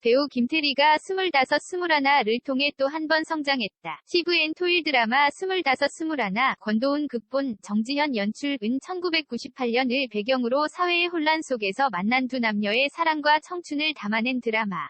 배우 김태리가 25, 21를 통해 또 한 번 성장했다. TVN 토일 드라마 25, 21, 권도훈 극본, 정지현 연출은 1998년을 배경으로 사회의 혼란 속에서 만난 두 남녀의 사랑과 청춘을 담아낸 드라마.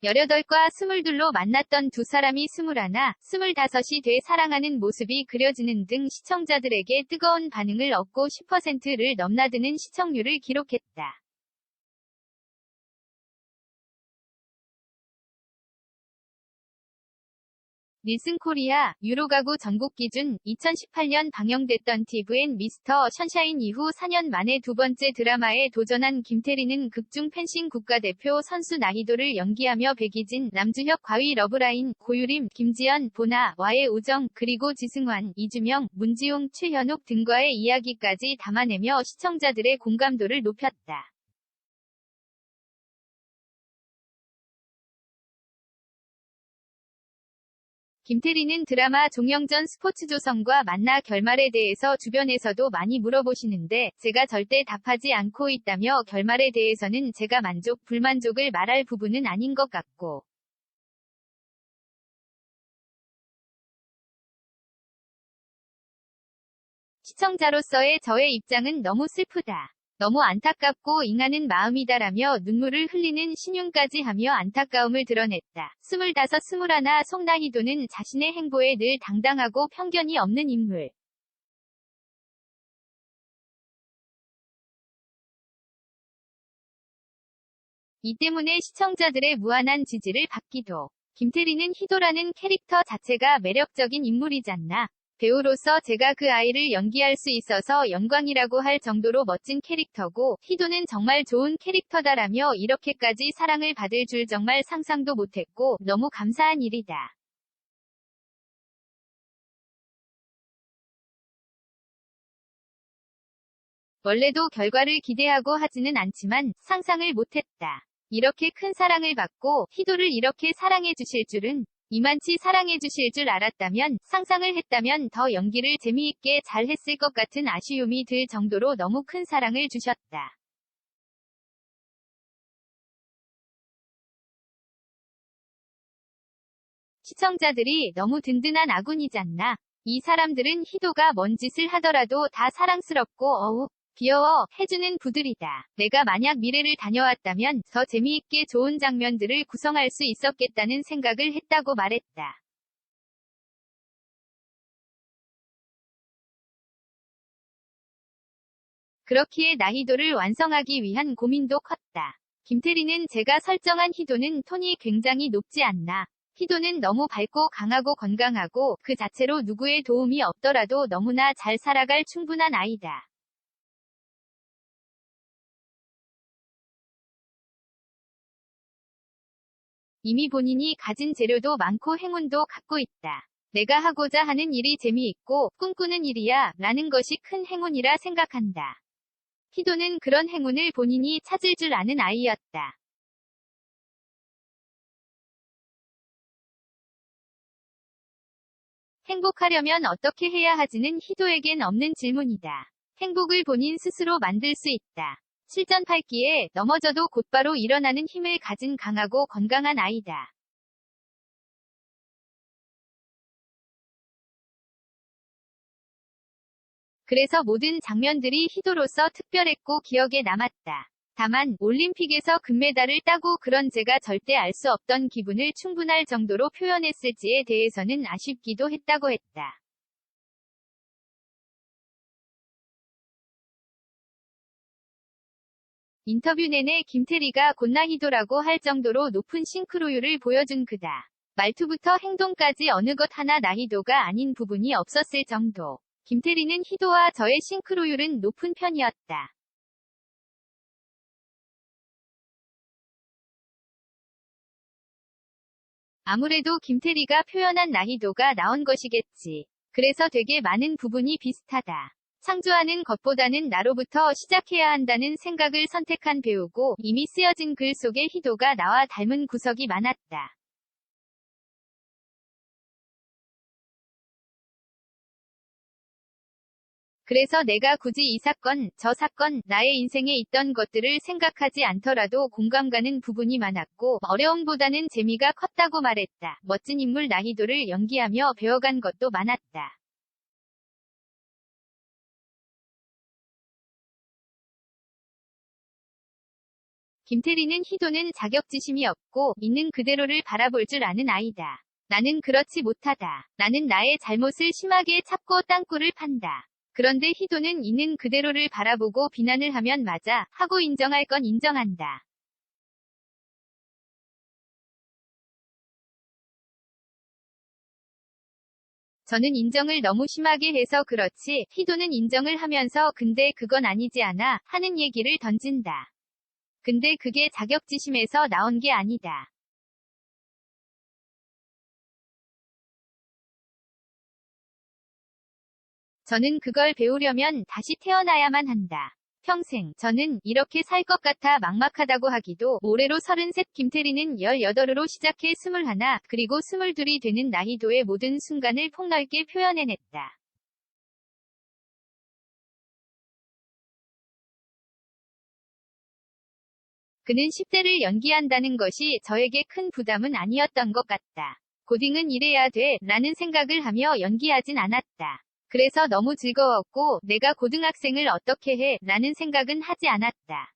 열여덟과 22로 만났던 두 사람이 21, 25이 돼 사랑하는 모습이 그려지는 등 시청자들에게 뜨거운 반응을 얻고 10%를 넘나드는 시청률을 기록했다. 닐슨 코리아, 유로가구 전국 기준 2018년 방영됐던 TVN 미스터 션샤인 이후 4년 만에 두 번째 드라마에 도전한 김태리는 극중 펜싱 국가대표 선수 나희도를 연기하며 백이진, 남주혁 과위 러브라인, 고유림, 김지연, 보나와의 우정, 그리고 지승환, 이주명, 문지용, 최현옥 등과의 이야기까지 담아내며 시청자들의 공감도를 높였다. 김태리는 드라마 종영전 스포츠조선과 만나 결말에 대해서 주변에서도 많이 물어보시는데 제가 절대 답하지 않고 있다며 결말에 대해서는 제가 만족, 불만족을 말할 부분은 아닌 것 같고 시청자로서의 저의 입장은 너무 슬프다. 너무 안타깝고 잉하는 마음이다라며 눈물을 흘리는 신용까지 하며 안타까움을 드러냈다. 25, 21 송나희도는 자신의 행보에 늘 당당하고 편견이 없는 인물. 이 때문에 시청자들의 무한한 지지를 받기도. 김태리는 희도라는 캐릭터 자체가 매력적인 인물이잖나. 배우로서 제가 그 아이를 연기할 수 있어서 영광이라고 할 정도로 멋진 캐릭터고 희도는 정말 좋은 캐릭터다라며 이렇게까지 사랑을 받을 줄 정말 상상도 못했고 너무 감사한 일이다. 원래도 결과를 기대하고 하지는 않지만 상상을 못했다. 이렇게 큰 사랑을 받고 희도를 이렇게 사랑해 주실 줄은 이만치 사랑해 주실 줄 알았다면 상상을 했다면 더 연기를 재미있게 잘 했을 것 같은 아쉬움이 들 정도로 너무 큰 사랑을 주셨다. 시청자들이 너무 든든한 아군이잖나. 이 사람들은 희도가 뭔 짓을 하더라도 다 사랑스럽고 어우 귀여워 해주는 부들이다. 내가 만약 미래를 다녀왔다면 더 재미있게 좋은 장면들을 구성할 수 있었겠다는 생각을 했다고 말했다. 그렇기에 나희도를 완성하기 위한 고민도 컸다. 김태리는 제가 설정한 희도는 톤이 굉장히 높지 않나. 희도는 너무 밝고 강하고 건강하고 그 자체로 누구의 도움이 없더라도 너무나 잘 살아갈 충분한 아이다. 이미 본인이 가진 재료도 많고 행운도 갖고 있다. 내가 하고자 하는 일이 재미있고 꿈꾸는 일이야 라는 것이 큰 행운이라 생각한다. 희도는 그런 행운을 본인이 찾을 줄 아는 아이였다. 행복하려면 어떻게 해야 하지는 희도에겐 없는 질문이다. 행복을 본인 스스로 만들 수 있다. 실전팔기에 넘어져도 곧바로 일어나는 힘을 가진 강하고 건강한 아이다. 그래서 모든 장면들이 희도로서 특별했고 기억에 남았다. 다만 올림픽에서 금메달을 따고 그런 제가 절대 알 수 없던 기분을 충분할 정도로 표현했을지에 대해서는 아쉽기도 했다고 했다. 인터뷰 내내 김태리가 곧나희도라고 할 정도로 높은 싱크로율을 보여준 그다. 말투부터 행동까지 어느 것 하나 나희도가 아닌 부분이 없었을 정도. 김태리는 희도와 저의 싱크로율은 높은 편이었다. 아무래도 김태리가 표현한 나희도가 나온 것이겠지. 그래서 되게 많은 부분이 비슷하다. 창조하는 것보다는 나로부터 시작해야 한다는 생각을 선택한 배우고 이미 쓰여진 글 속에 희도가 나와 닮은 구석이 많았다. 그래서 내가 굳이 이 사건, 저 사건, 나의 인생에 있던 것들을 생각하지 않더라도 공감 가는 부분이 많았고, 어려움보다는 재미가 컸다고 말했다. 멋진 인물 나희도를 연기하며 배워간 것도 많았다. 김태리는 희도는 자격지심이 없고, 있는 그대로를 바라볼 줄 아는 아이다. 나는 그렇지 못하다. 나는 나의 잘못을 심하게 찾고 땅굴을 판다. 그런데 희도는 있는 그대로를 바라보고 비난을 하면 맞아 하고 인정할 건 인정한다. 저는 인정을 너무 심하게 해서 그렇지, 희도는 인정을 하면서 근데 그건 아니지 않아 하는 얘기를 던진다. 근데 그게 자격지심에서 나온 게 아니다. 저는 그걸 배우려면 다시 태어나야만 한다. 평생, 저는 이렇게 살 것 같아 막막하다고 하기도, 올해로 33, 김태리는 18으로 시작해 21, 그리고 22이 되는 나희도의 모든 순간을 폭넓게 표현해냈다. 그는 10대를 연기한다는 것이 저에게 큰 부담은 아니었던 것 같다. 고딩은 이래야 돼, 라는 생각을 하며 연기하진 않았다. 그래서 너무 즐거웠고, 내가 고등학생을 어떻게 해, 라는 생각은 하지 않았다.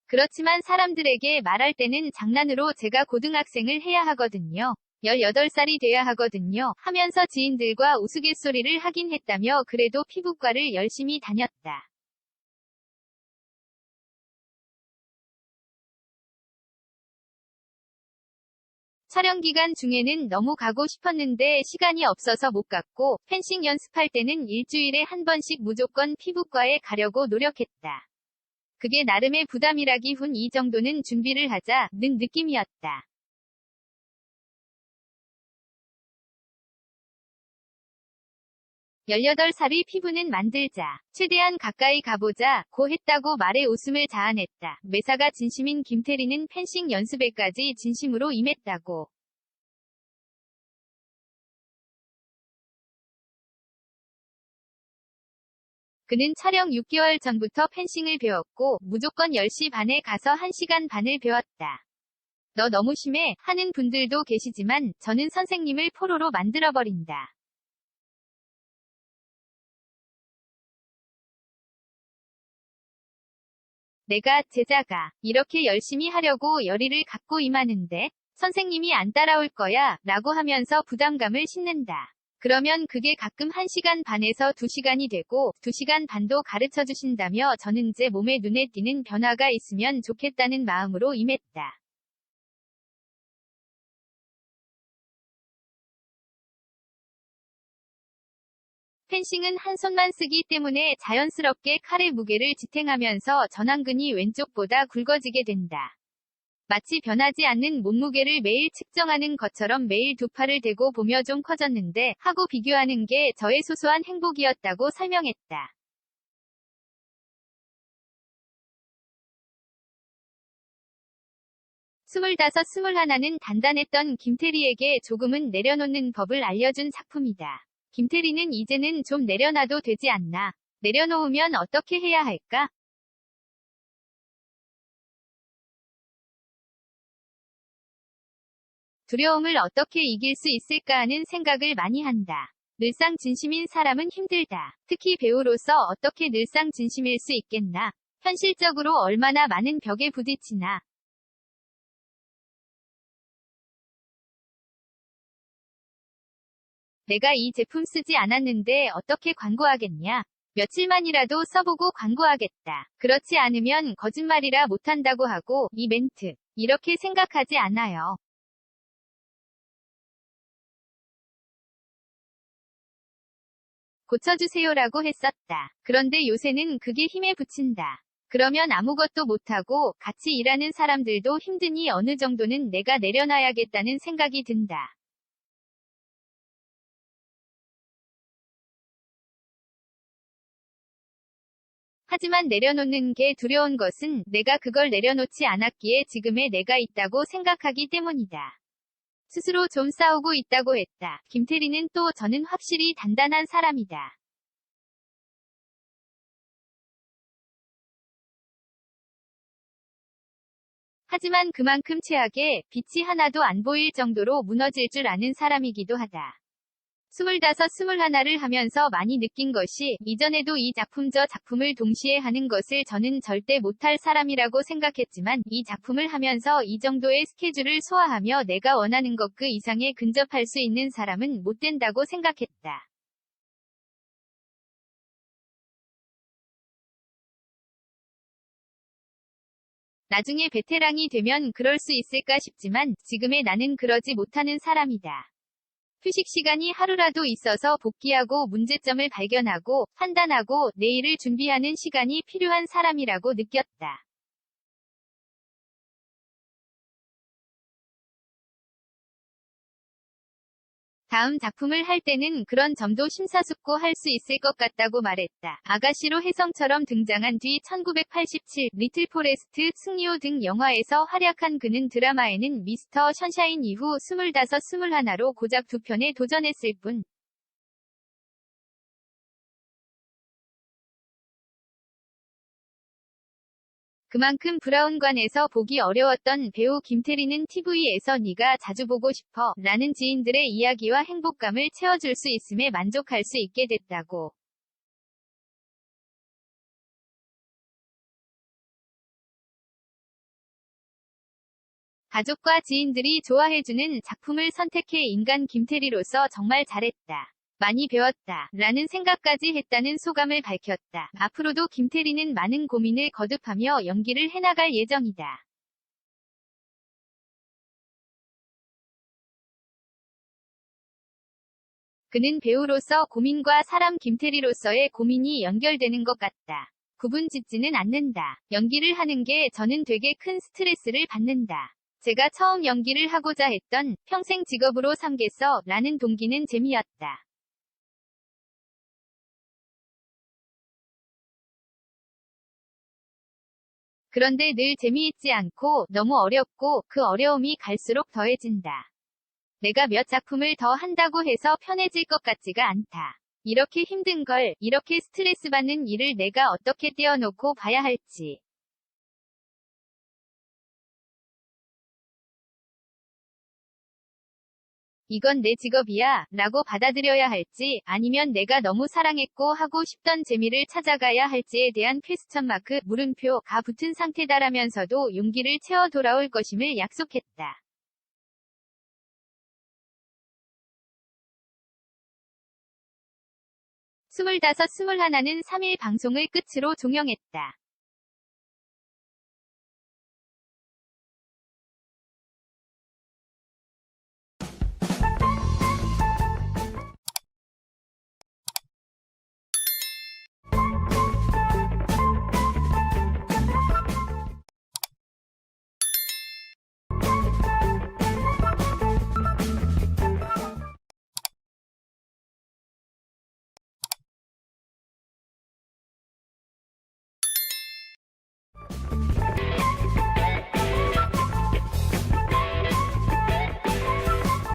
그렇지만 사람들에게 말할 때는 장난으로 제가 고등학생을 해야 하거든요. 18살이 돼야 하거든요. 하면서 지인들과 우스갯소리를 하긴 했다며 그래도 피부과를 열심히 다녔다. 촬영 기간 중에는 너무 가고 싶었는데 시간이 없어서 못 갔고, 펜싱 연습할 때는 일주일에 한 번씩 무조건 피부과에 가려고 노력했다. 그게 나름의 부담이라기 훈 이 정도는 준비를 하자는 느낌이었다. 18살이 피부는 만들자. 최대한 가까이 가보자. 고 했다고 말에 웃음을 자아냈다. 매사가 진심인 김태리는 펜싱 연습에까지 진심으로 임했다고. 그는 촬영 6개월 전부터 펜싱을 배웠고, 무조건 10시 반에 가서 1시간 반을 배웠다. 너 너무 심해 하는 분들도 계시지만, 저는 선생님을 포로로 만들어버린다. 내가 제자가 이렇게 열심히 하려고 열의를 갖고 임하는데 선생님이 안 따라올 거야 라고 하면서 부담감을 싣는다. 그러면 그게 가끔 1시간 반에서 2시간이 되고 2시간 반도 가르쳐 주신다며 저는 제 몸에 눈에 띄는 변화가 있으면 좋겠다는 마음으로 임했다. 펜싱은 한 손만 쓰기 때문에 자연스럽게 칼의 무게를 지탱하면서 전완근이 왼쪽보다 굵어지게 된다. 마치 변하지 않는 몸무게를 매일 측정하는 것처럼 매일 두 팔을 대고 보며 좀 커졌는데 하고 비교하는 게 저의 소소한 행복이었다고 설명했다. 25, 21는 단단했던 김태리에게 조금은 내려놓는 법을 알려준 작품이다. 김태리는 이제는 좀 내려놔도 되지 않나? 내려놓으면 어떻게 해야 할까? 두려움을 어떻게 이길 수 있을까 하는 생각을 많이 한다. 늘상 진심인 사람은 힘들다. 특히 배우로서 어떻게 늘상 진심일 수 있겠나? 현실적으로 얼마나 많은 벽에 부딪히나? 내가 이 제품 쓰지 않았는데 어떻게 광고하겠냐? 며칠만이라도 써보고 광고하겠다. 그렇지 않으면 거짓말이라 못한다고 하고, 이 멘트. 이렇게 생각하지 않아요. 고쳐주세요라고 했었다. 그런데 요새는 그게 힘에 부친다. 그러면 아무것도 못하고 같이 일하는 사람들도 힘드니 어느 정도는 내가 내려놔야겠다는 생각이 든다. 하지만 내려놓는 게 두려운 것은 내가 그걸 내려놓지 않았기에 지금의 내가 있다고 생각하기 때문이다. 스스로 좀 싸우고 있다고 했다. 김태리는 또 저는 확실히 단단한 사람이다. 하지만 그만큼 최악의 빛이 하나도 안 보일 정도로 무너질 줄 아는 사람이기도 하다. 25, 21를 하면서 많이 느낀 것이 이전에도 이 작품 저 작품을 동시에 하는 것을 저는 절대 못할 사람이라고 생각했지만 이 작품을 하면서 이 정도의 스케줄을 소화하며 내가 원하는 것 그 이상에 근접할 수 있는 사람은 못 된다고 생각했다. 나중에 베테랑이 되면 그럴 수 있을까 싶지만 지금의 나는 그러지 못하는 사람이다. 휴식 시간이 하루라도 있어서 복귀하고 문제점을 발견하고 판단하고 내일을 준비하는 시간이 필요한 사람이라고 느꼈다. 다음 작품을 할 때는 그런 점도 심사숙고할 수 있을 것 같다고 말했다. 아가씨로 혜성처럼 등장한 뒤 1987 리틀 포레스트, 승리호 등 영화에서 활약한 그는 드라마에는 미스터 션샤인 이후 25, 21로 고작 2편에 도전했을 뿐. 그만큼 브라운관에서 보기 어려웠던 배우 김태리는 TV에서 네가 자주 보고 싶어 라는 지인들의 이야기와 행복감을 채워줄 수 있음에 만족할 수 있게 됐다고. 가족과 지인들이 좋아해주는 작품을 선택해 인간 김태리로서 정말 잘했다. 많이 배웠다. 라는 생각까지 했다는 소감을 밝혔다. 앞으로도 김태리는 많은 고민을 거듭하며 연기를 해나갈 예정이다. 그는 배우로서 고민과 사람 김태리로서의 고민이 연결되는 것 같다. 구분 짓지는 않는다. 연기를 하는 게 저는 되게 큰 스트레스를 받는다. 제가 처음 연기를 하고자 했던 평생 직업으로 삼겠어 라는 동기는 재미였다. 그런데 늘 재미있지 않고 너무 어렵고 그 어려움이 갈수록 더해진다. 내가 몇 작품을 더 한다고 해서 편해질 것 같지가 않다. 이렇게 힘든 걸, 이렇게 스트레스 받는 일을 내가 어떻게 떼어놓고 봐야 할지. 이건 내 직업이야, 라고 받아들여야 할지, 아니면 내가 너무 사랑했고 하고 싶던 재미를 찾아가야 할지에 대한 퀘스천 마크, 물음표가 붙은 상태다라면서도 용기를 채워 돌아올 것임을 약속했다. 25, 21는 3일 방송을 끝으로 종영했다.